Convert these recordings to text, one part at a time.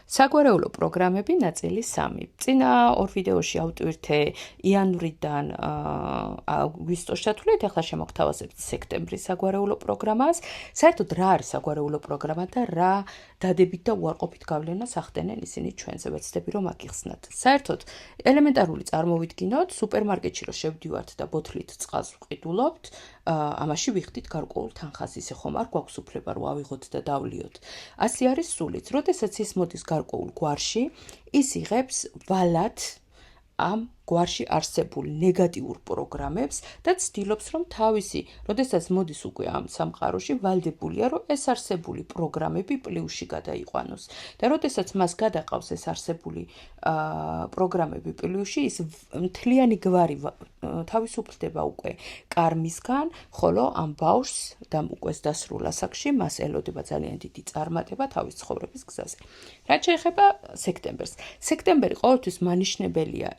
საგვარეულო პროგრამები ნაწილი 3. წინა ორ ვიდეოში ავტვირთე იანვრიდან აგვისტოს ჩათვლით, ახლა შემოგთავაზებთ სექტემბრის საგვარეულო პროგრამას. საერთოდ რა არის საგვარეულო პროგრამა და რა დადებით და უარყოფით გავლენას ახდენენ ისინი ჩვენზე, ვეცდები რომ აკიხსნათ. საერთოდ ელემენტარული წარმოვიდგინოთ, სუპერმარკეტში რომ შევდივართ და ბოთლით წყალს ვყიდულობთ, ამაში ვიხდით გარკვეულ თანხას, ისე ხომ არ გვაქვს უფლება რომ ავიღოთ და დავლიოთ. ასე არის სულიც. როდესაც ის მოდის გარკვეულ გვარში, ის იღებს ვალად ამ გვარში არსებულ ნეგატიურ პროგრამებს და ცდილობს რომ თავისი, როდესაც მოდის უკვე ამ სამყაროში, ვალდებულია რომ ეს არსებული პროგრამები პლუსში გადაიყვანოს. და როდესაც მას გადაყავს ეს არსებული პროგრამები პლუსში, ის მთლიანი გვარი თავისუფლდება უკვე კარმისგან, ხოლო ამ ბავშვს და უკვე დასრულ ასაკში მას ელოდება ძალიან დიდი წარმატება თავის ცხოვრების გზაზე. რაც შეეხება სექტემბერს. სექტემბერი ყოველთვის მანიშნებელია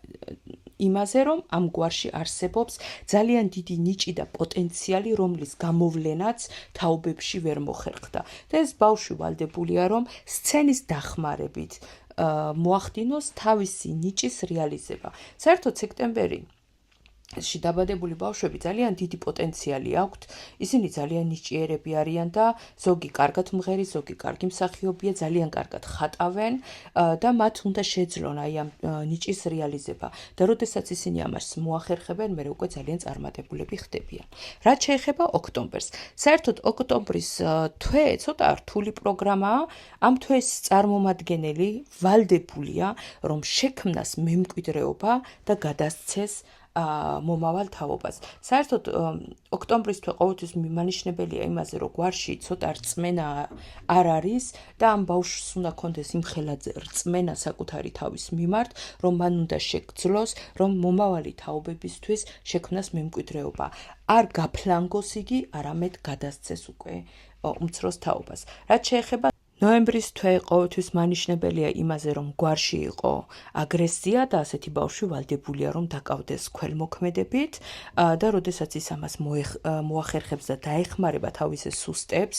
იმაზე, რომ ამ გვარში არსებობს ძალიან დიდი ნიჭი და პოტენციალი, რომლის გამოვლენაც თაობებში ვერ მოხერხდა. და ეს ბავშვი ვალდებულია, რომ სცენის დახმარებით მოახდინოს თავისი ნიჭის რეალიზება. საერთოდ სექტემბერი დაბადებული ბავშვები ძალიან დიდი პოტენციალი აქვთ, ისინი ძალიან ნიჭიერები არიან და ზოგი კარგად მღერი, ზოგი კარგი მსახიობია, ძალიან კარგად ხატავენ და მათ უნდა შეძლონ აი ამ ნიჭის რეალიზება. და როდესაც ისინი ამას მოახერხებენ, მე უკვე ძალიან წარმატებულები ხდებიან. რაც შეეხება ოქტომბერს. საერთოდ ოქტომბრის თვე ცოტა რთული პროგრამაა, ამ თვეს წარმომადგენელი ვალდებულია, რომ შექმნას მემკვიდრეობა და გადასცეს მომავალ თაობას. საერთოდ ოქტომბრის თვე ყოველთვის მიმანიშნებელია იმაზე, რომ გვარში ცოტა რწმენა არ არის და ამ ბავშვს უნდა კონდეს იმხელა რწმენა საკუთარი თავის მიმართ, რომ მან უნდა შეგძლოს, რომ მომავალი თაობებისთვის შექმნას მემკვიდრეობა. არ გაფლანგოს იგი, არამედ გადასცეს უკვე უმცროს თაობას. რაც შეეხება ნოემბრის თვე ყოველთვის მანიშნებელია იმაზე, რომ გვარში იყო აგრესია და ასეთი ბავშვი ვალდებულია, რომ დაკავდეს ქველმოქმედებით და როდესაც ის ამას მოახერხებს და დაეხმარება თავის სუსტებს,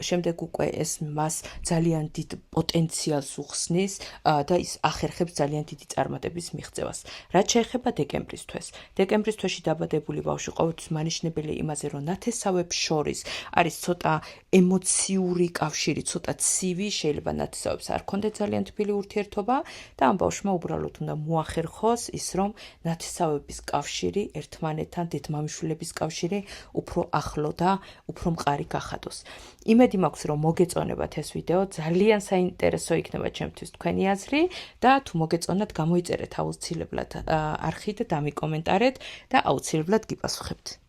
შემდეგ უკვე ეს მას ძალიან დიდ პოტენციალს უხსნის და ის ახერხებს ძალიან დიდი წარმატების მიღწევას. რაც შეეხება დეკემბრის თვეს. დეკემბრის თვეში დაბადებული ბავშვი ყოველთვის მანიშნებელია იმაზე, რომ ნათესავებს შორის არის ცოტა ემოციური კავშირი, ცოტა ცივი, შეიძლება ნათესავებს არ ქონდეთ ძალიან თბილი ურთიერთობა და ამ ბავშვმა უბრალოდ უნდა მოახერხოს ის, რომ ნათესავების კავშირი ერთმანეთთან, დედმამიშვილების კავშირი უფრო ახლო და უფრო მყარი გახადოს. იმედი მაქვს, რომ მოგეწონებათ ეს ვიდეო, ძალიან საინტერესო იქნება ჩემთვის თქვენი აზრი და თუ მოგეწონათ, გამოიწერეთ აუცილებლად არხით, დამიკომენტარეთ და აუცილებლად გიპასუხებთ.